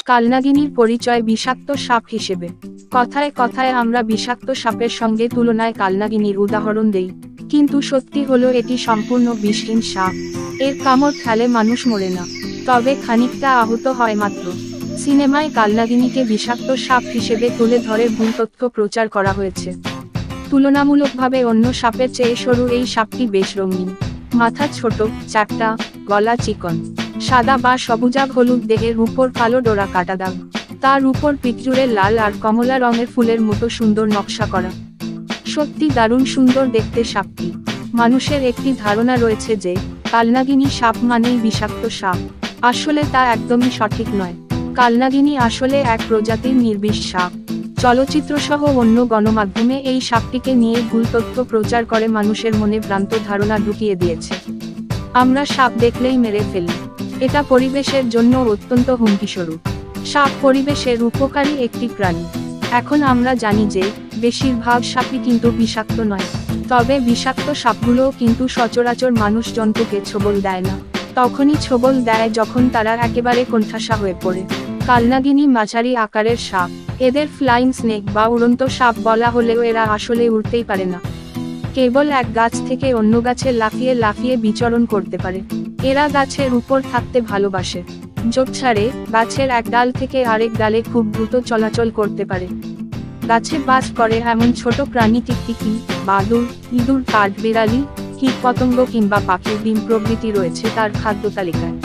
কালনাগিনীর পরিচয় বিষাক্ত সাপ হিসেবে। কথায় কথায় আমরা বিষাক্ত সাপের সঙ্গে তুলনায় কালনাগিনীর উদাহরণ দেই, কিন্তু সত্যি হলো এটি সম্পূর্ণ বিষহীন সাপ। এর কামড় খেলে মানুষ মরে না, তবে খানিকটা আহত হয় মাত্র। সিনেমায় কালনাগিনীকে বিষাক্ত সাপ হিসেবে তুলে ধরে ভুল তথ্য প্রচার করা হয়েছে। তুলনামূলকভাবে অন্য সাপের চেয়ে সরু এই সাপটি বেশ রঙিন। মাথা ছোট, চ্যাপ্টা, গলা চিকন, সাদা বা সবুজাভ হলুদ, দেহের উপর কালো ডোরা কাটা দাগ, তার উপর পিঠজুড়ে লাল আর কমলা রঙের ফুলের মতো সুন্দর নকশা করা। সত্যি দারুণ সুন্দর দেখতে সাপটি। মানুষের একটি ধারণা রয়েছে যে কালনাগিনী সাপ মানেই বিষাক্ত সাপ। আসলে তা একদমই সঠিক নয়। কালনাগিনী আসলে এক প্রজাতির নির্বিষ সাপ। চলচ্চিত্রসহ অন্য গণমাধ্যমে এই সাপটিকে নিয়ে ভুল তথ্য প্রচার করে মানুষের মনে ভ্রান্ত ধারণা ঢুকিয়ে দিয়েছে। আমরা সাপ দেখলেই মেরে ফেলি, এটা পরিবেশের জন্য অত্যন্ত হুমকিস্বরূপ। সাপ পরিবেশের উপকারী একটি প্রাণী। এখন আমরা জানি যে বেশিরভাগ সাপই কিন্তু বিষাক্ত নয়, তবে বিষাক্ত সাপগুলোও কিন্তু সচরাচর মানুষ জন্তুকে ছোবল দেয় না। তখনই ছোবল দেয় যখন তারা একেবারে কোণঠাসা হয়ে পড়ে। কালনাগিনী মাঝারি আকারের সাপ। এদের ফ্লাইং স্নেক বা উড়ন্ত সাপ বলা হলেও এরা আসলে উড়তেই পারে না, কেবল এক গাছ থেকে অন্য গাছে লাফিয়ে লাফিয়ে বিচরণ করতে পারে। এরা গাছের উপর থাকতে ভালোবাসে। ঝোপঝাড়ে গাছের এক ডাল থেকে আরেক ডালে খুব দ্রুত চলাচল করতে পারে। গাছে বাস করে এমন ছোট প্রাণী টিকটিকি, বাদুড়, ইঁদুর, কাঠবিড়ালি, কীটপতঙ্গ কিংবা পাখির ডিম প্রভৃতি রয়েছে তার খাদ্য তালিকায়।